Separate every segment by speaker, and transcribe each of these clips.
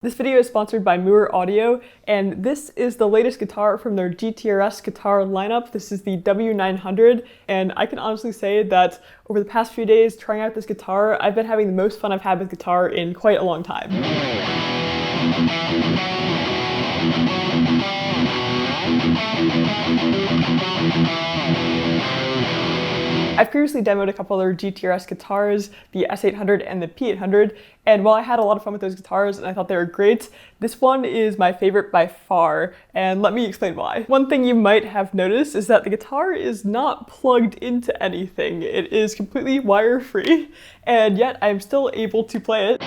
Speaker 1: This video is sponsored by MOOER Audio, and this is the latest guitar from their GTRS guitar lineup. This is the W900, and I can honestly say that over the past few days trying out this guitar, I've been having the most fun I've had with guitar in quite a long time. I've previously demoed a couple other GTRS guitars, the S800 and the P800, and while I had a lot of fun with those guitars and I thought they were great, this one is my favorite by far, and let me explain why. One thing you might have noticed is that the guitar is not plugged into anything. It is completely wire-free, and yet I'm still able to play it.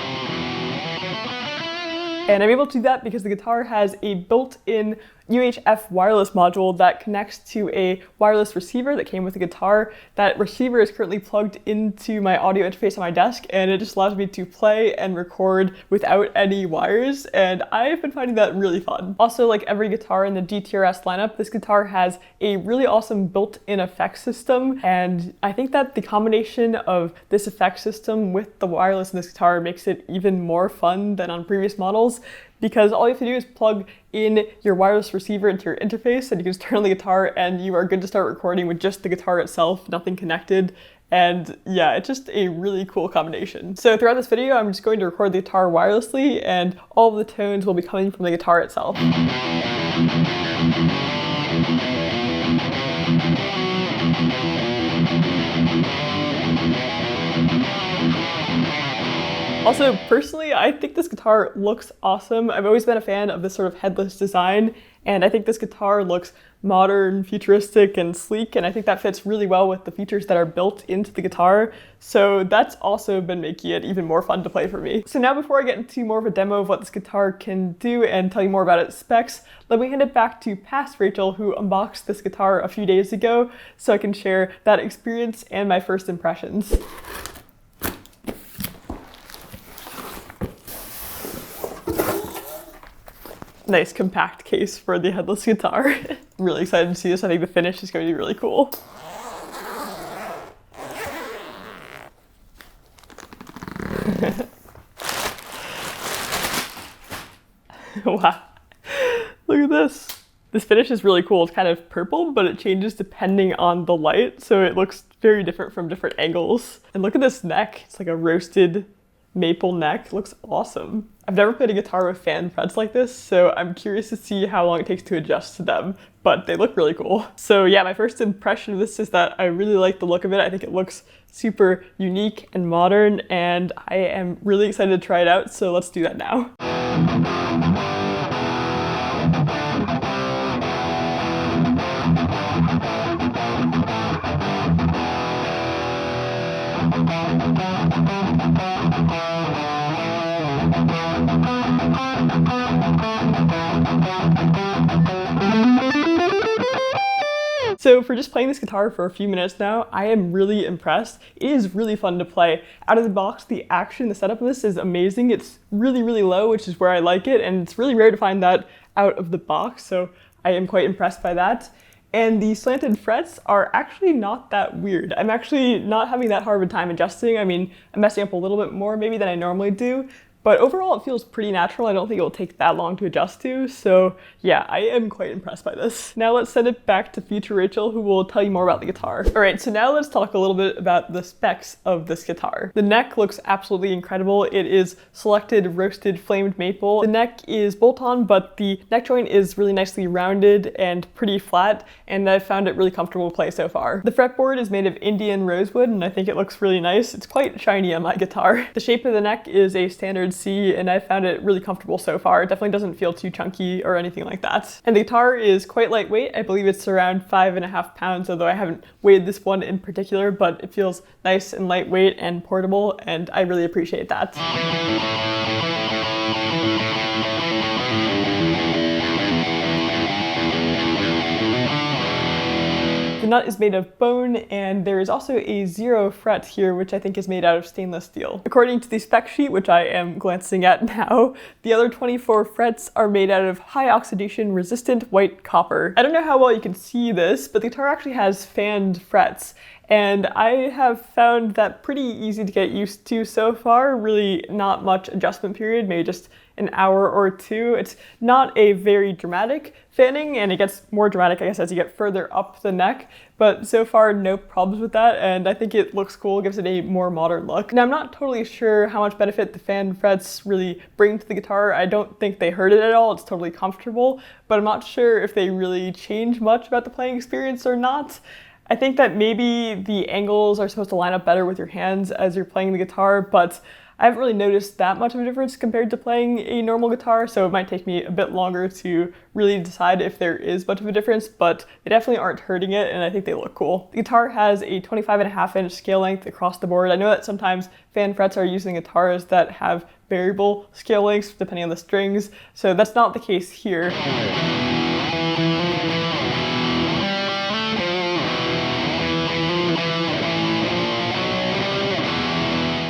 Speaker 1: And I'm able to do that because the guitar has a built-in UHF wireless module that connects to a wireless receiver that came with the guitar. That receiver is currently plugged into my audio interface on my desk, and it just allows me to play and record without any wires, and I've been finding that really fun. Also, like every guitar in the GTRS lineup, this guitar has a really awesome built-in effect system, and I think that the combination of this effect system with the wireless in this guitar makes it even more fun than on previous models, because all you have to do is plug in your wireless receiver into your interface and you can just turn on the guitar and you are good to start recording with just the guitar itself, nothing connected. And yeah, it's just a really cool combination. So throughout this video, I'm just going to record the guitar wirelessly and all of the tones will be coming from the guitar itself. Also, personally, I think this guitar looks awesome. I've always been a fan of this sort of headless design, and I think this guitar looks modern, futuristic, and sleek, and I think that fits really well with the features that are built into the guitar, so that's also been making it even more fun to play for me. So now before I get into more of a demo of what this guitar can do and tell you more about its specs, let me hand it back to past Rachel, who unboxed this guitar a few days ago, so I can share that experience and my first impressions. Nice compact case for the headless guitar. I'm really excited to see this. I think the finish is going to be really cool. Wow, look at this. This finish is really cool. It's kind of purple, but it changes depending on the light, so it looks very different from different angles. And look at this neck. It's like a roasted maple neck. It looks awesome. I've never played a guitar with fan frets like this, so I'm curious to see how long it takes to adjust to them, but they look really cool. So yeah, my first impression of this is that I really like the look of it. I think it looks super unique and modern, and I am really excited to try it out, so let's do that now. So for just playing this guitar for a few minutes now, I am really impressed. It is really fun to play. Out of the box, the action, the setup of this is amazing. It's really, really low, which is where I like it, and it's really rare to find that out of the box, so I am quite impressed by that. And the slanted frets are actually not that weird. I'm actually not having that hard of a time adjusting. I mean, I'm messing up a little bit more maybe than I normally do, but overall it feels pretty natural. I don't think it will take that long to adjust to, so yeah, I am quite impressed by this. Now let's send it back to future Rachel, who will tell you more about the guitar. All right, so now let's talk a little bit about the specs of this guitar. The neck looks absolutely incredible. It is selected roasted flamed maple. The neck is bolt-on, but the neck joint is really nicely rounded and pretty flat, and I've found it really comfortable to play so far. The fretboard is made of Indian rosewood, and I think it looks really nice. It's quite shiny on my guitar. The shape of the neck is a standard C, and I found it really comfortable so far. It definitely doesn't feel too chunky or anything like that. And the guitar is quite lightweight. I believe it's around 5.5 pounds, although I haven't weighed this one in particular, but it feels nice and lightweight and portable, and I really appreciate that. The nut is made of bone, and there is also a 0 fret here, which I think is made out of stainless steel. According to the spec sheet, which I am glancing at now, the other 24 frets are made out of high oxidation resistant white copper. I don't know how well you can see this, but the guitar actually has fanned frets, and I have found that pretty easy to get used to so far. Really not much adjustment period, maybe just an hour or two. It's not a very dramatic fanning, and it gets more dramatic, I guess, as you get further up the neck, but so far no problems with that, and I think it looks cool, gives it a more modern look. Now, I'm not totally sure how much benefit the fan frets really bring to the guitar. I don't think they hurt it at all, it's totally comfortable, but I'm not sure if they really change much about the playing experience or not. I think that maybe the angles are supposed to line up better with your hands as you're playing the guitar, but I haven't really noticed that much of a difference compared to playing a normal guitar, so it might take me a bit longer to really decide if there is much of a difference, but they definitely aren't hurting it, and I think they look cool. The guitar has a 25.5-inch scale length across the board. I know that sometimes fan frets are using guitars that have variable scale lengths depending on the strings, so that's not the case here.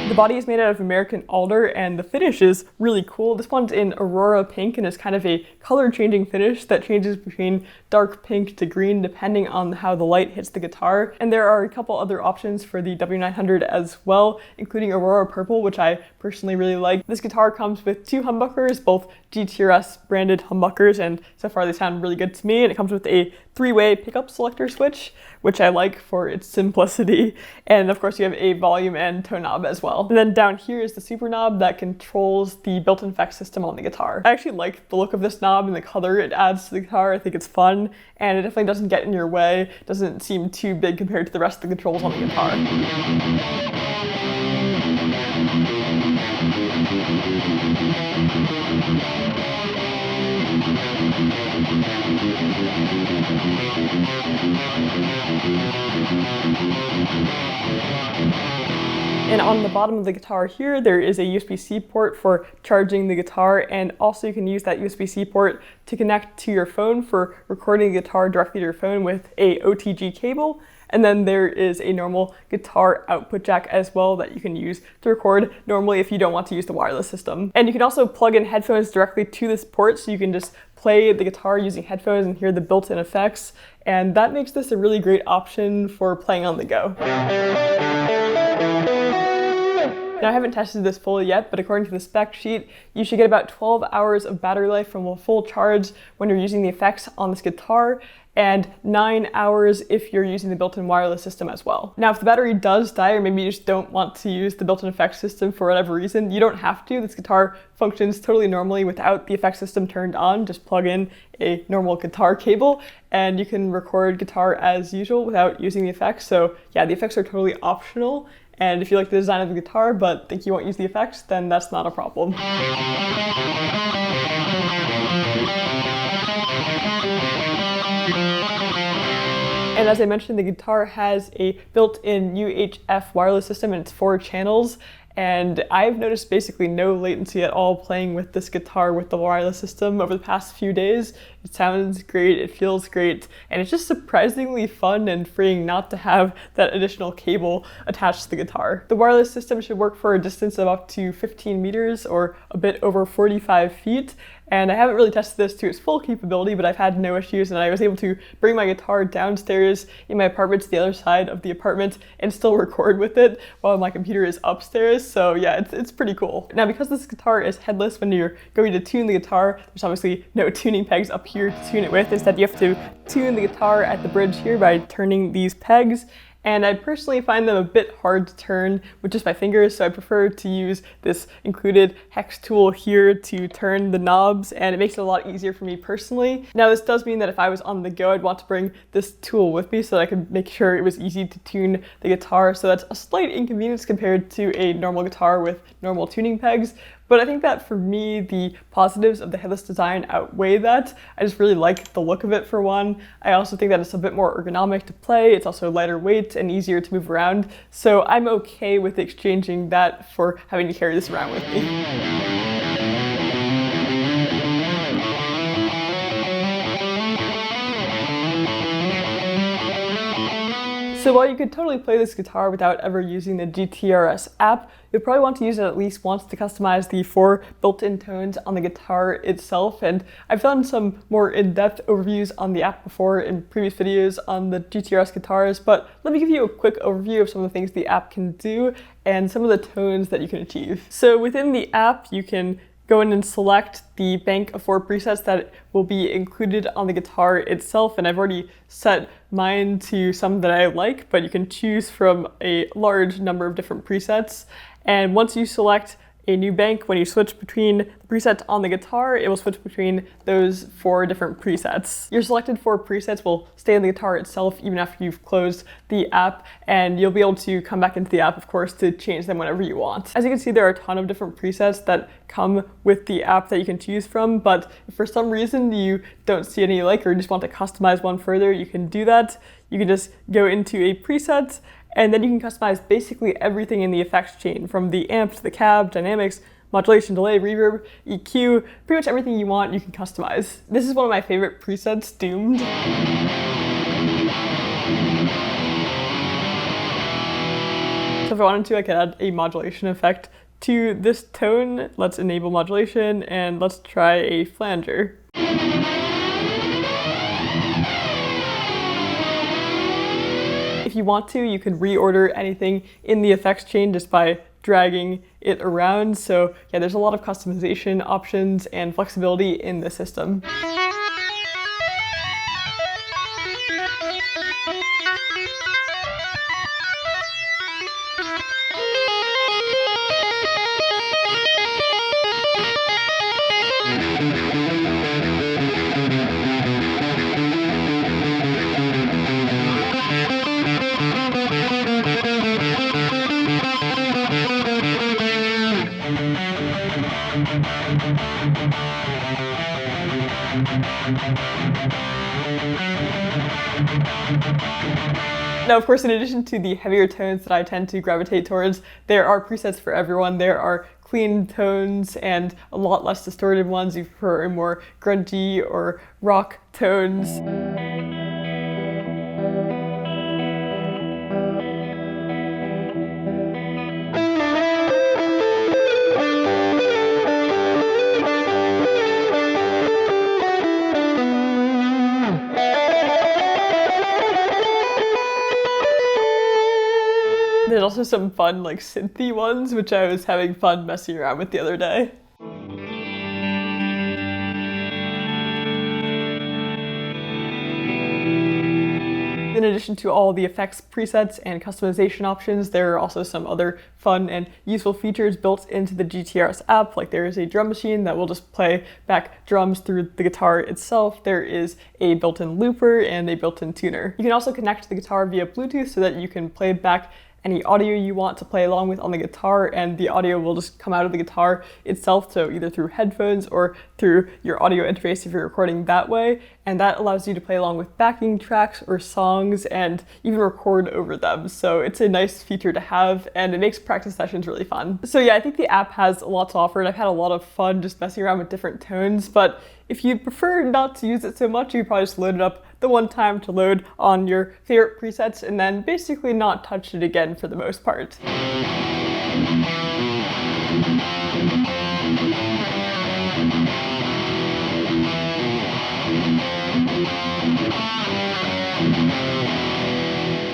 Speaker 1: The body is made out of American alder, and the finish is really cool. This one's in Aurora Pink, and it's kind of a color-changing finish that changes between dark pink to green depending on how the light hits the guitar. And there are a couple other options for the W900 as well, including Aurora Purple, which I personally really like. This guitar comes with 2 humbuckers, both GTRS branded humbuckers, and so far they sound really good to me. And it comes with a 3-way pickup selector switch, which I like for its simplicity. And of course you have a volume and tone knob as well. And then down here is the super knob that controls the built-in effects system on the guitar. I actually like the look of this knob and the color it adds to the guitar. I think it's fun, and it definitely doesn't get in your way. It doesn't seem too big compared to the rest of the controls on the guitar. And on the bottom of the guitar here, there is a USB-C port for charging the guitar, and also you can use that USB-C port to connect to your phone for recording the guitar directly to your phone with a OTG cable. And then there is a normal guitar output jack as well that you can use to record normally if you don't want to use the wireless system. And you can also plug in headphones directly to this port, so you can just play the guitar using headphones and hear the built-in effects. And that makes this a really great option for playing on the go. Now, I haven't tested this fully yet, but according to the spec sheet, you should get about 12 hours of battery life from a full charge when you're using the effects on this guitar, and 9 hours if you're using the built-in wireless system as well. Now, if the battery does die, or maybe you just don't want to use the built-in effects system for whatever reason, you don't have to. This guitar functions totally normally without the effects system turned on. Just plug in a normal guitar cable, and you can record guitar as usual without using the effects. So yeah, the effects are totally optional. And if you like the design of the guitar but think you won't use the effects, then that's not a problem. And as I mentioned, the guitar has a built-in UHF wireless system, and it's 4 channels. And I've noticed basically no latency at all playing with this guitar with the wireless system over the past few days. It sounds great, it feels great, and it's just surprisingly fun and freeing not to have that additional cable attached to the guitar. The wireless system should work for a distance of up to 15 meters or a bit over 45 feet. And I haven't really tested this to its full capability, but I've had no issues, and I was able to bring my guitar downstairs in my apartment to the other side of the apartment and still record with it while my computer is upstairs. So yeah, it's pretty cool. Now, because this guitar is headless, when you're going to tune the guitar, there's obviously no tuning pegs up here to tune it with. Instead, you have to tune the guitar at the bridge here by turning these pegs. And I personally find them a bit hard to turn with just my fingers, so I prefer to use this included hex tool here to turn the knobs, and it makes it a lot easier for me personally. Now, this does mean that if I was on the go, I'd want to bring this tool with me so that I could make sure it was easy to tune the guitar, so that's a slight inconvenience compared to a normal guitar with normal tuning pegs. But I think that for me, the positives of the headless design outweigh that. I just really like the look of it for one. I also think that it's a bit more ergonomic to play. It's also lighter weight and easier to move around. So I'm okay with exchanging that for having to carry this around with me. So while you could totally play this guitar without ever using the GTRS app, you'll probably want to use it at least once to customize the 4 built-in tones on the guitar itself. And I've done some more in-depth overviews on the app before in previous videos on the GTRS guitars, but let me give you a quick overview of some of the things the app can do and some of the tones that you can achieve. So within the app, you can go in and select the bank of 4 presets that will be included on the guitar itself. And I've already set mine to some that I like, but you can choose from a large number of different presets. And once you select a new bank, when you switch between the presets on the guitar, it will switch between those 4 different presets. Your selected 4 presets will stay on the guitar itself even after you've closed the app, and you'll be able to come back into the app, of course, to change them whenever you want. As you can see, there are a ton of different presets that come with the app that you can choose from, but if for some reason you don't see any you like, or you just want to customize one further, you can do that. You can just go into a preset, and then you can customize basically everything in the effects chain, from the amp to the cab, dynamics, modulation, delay, reverb, EQ, pretty much everything you want you can customize. This is one of my favorite presets, Doomed. So if I wanted to, I could add a modulation effect to this tone. Let's enable modulation, and let's try a flanger. If you want to, you could reorder anything in the effects chain just by dragging it around. So yeah, there's a lot of customization options and flexibility in the system. Now, of course, in addition to the heavier tones that I tend to gravitate towards, there are presets for everyone. There are clean tones and a lot less distorted ones if you prefer more grungy or rock tones. There's also some fun like synthy ones, which I was having fun messing around with the other day. In addition to all the effects presets and customization options, there are also some other fun and useful features built into the GTRS app. Like there is a drum machine that will just play back drums through the guitar itself. There is a built-in looper and a built-in tuner. You can also connect the guitar via Bluetooth so that you can play back any audio you want to play along with on the guitar, and the audio will just come out of the guitar itself, so either through headphones or through your audio interface if you're recording that way, and that allows you to play along with backing tracks or songs and even record over them. So it's a nice feature to have, and it makes practice sessions really fun. So yeah, I think the app has a lot to offer, and I've had a lot of fun just messing around with different tones, but if you prefer not to use it so much, you could probably just load it up the one time to load on your favorite presets and then basically not touch it again for the most part.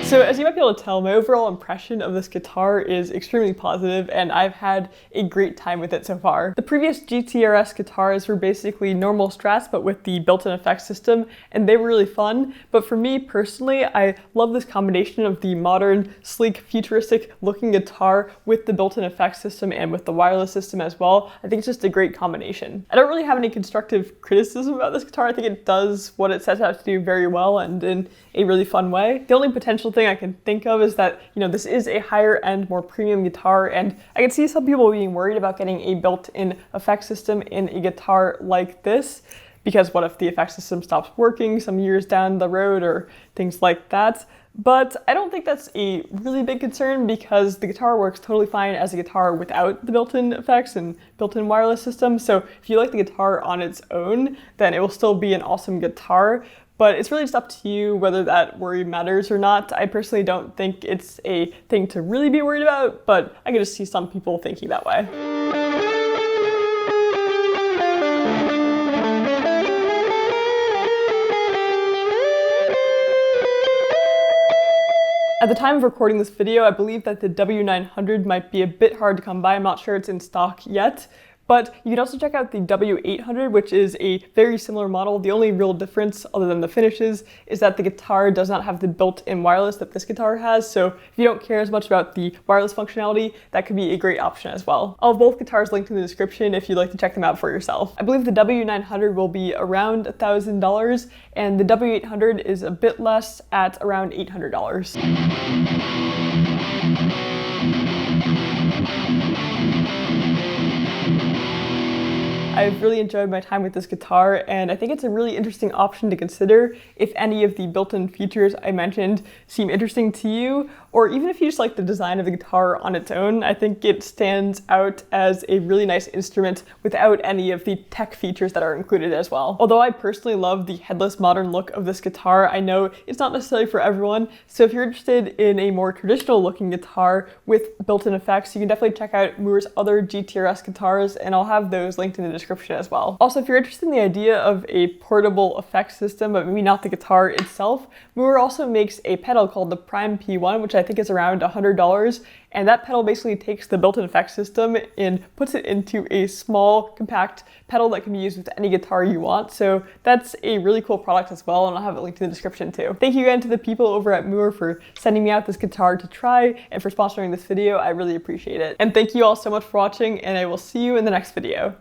Speaker 1: So as you might be able to tell, my overall impression of this guitar is extremely positive, and I've had a great time with it so far. The previous GTRS guitars were basically normal Strats, but with the built-in effects system, and they were really fun. But for me personally, I love this combination of the modern, sleek, futuristic looking guitar with the built-in effects system and with the wireless system as well. I think it's just a great combination. I don't really have any constructive criticism about this guitar. I think it does what it sets out to do very well and in a really fun way. The only potential thing I can think of is that, this is a higher end, more premium guitar, and I can see some people being worried about getting a built-in effects system in a guitar like this, because what if the effects system stops working some years down the road or things like that. But I don't think that's a really big concern, because the guitar works totally fine as a guitar without the built-in effects and built-in wireless system. So if you like the guitar on its own, then it will still be an awesome guitar. But it's really just up to you whether that worry matters or not. I personally don't think it's a thing to really be worried about, but I can just see some people thinking that way. At the time of recording this video, I believe that the W900 might be a bit hard to come by. I'm not sure it's in stock yet, But you can also check out the W800, which is a very similar model. The only real difference, other than the finishes, is that the guitar does not have the built-in wireless that this guitar has. So if you don't care as much about the wireless functionality, that could be a great option as well. I'll have both guitars linked in the description if you'd like to check them out for yourself. I believe the W900 will be around $1,000, and the W800 is a bit less at around $800. I've really enjoyed my time with this guitar, and I think it's a really interesting option to consider if any of the built-in features I mentioned seem interesting to you, or even if you just like the design of the guitar on its own. I think it stands out as a really nice instrument without any of the tech features that are included as well. Although I personally love the headless modern look of this guitar, I know it's not necessarily for everyone, so if you're interested in a more traditional looking guitar with built-in effects, you can definitely check out MOOER's other GTRS guitars, and I'll have those linked in the description as well. Also, if you're interested in the idea of a portable effects system, but maybe not the guitar itself, MOOER also makes a pedal called the Prime P1, which I think is around $100, and that pedal basically takes the built-in effects system and puts it into a small, compact pedal that can be used with any guitar you want. So that's a really cool product as well, and I'll have it linked in the description too. Thank you again to the people over at MOOER for sending me out this guitar to try and for sponsoring this video. I really appreciate it. And thank you all so much for watching, and I will see you in the next video.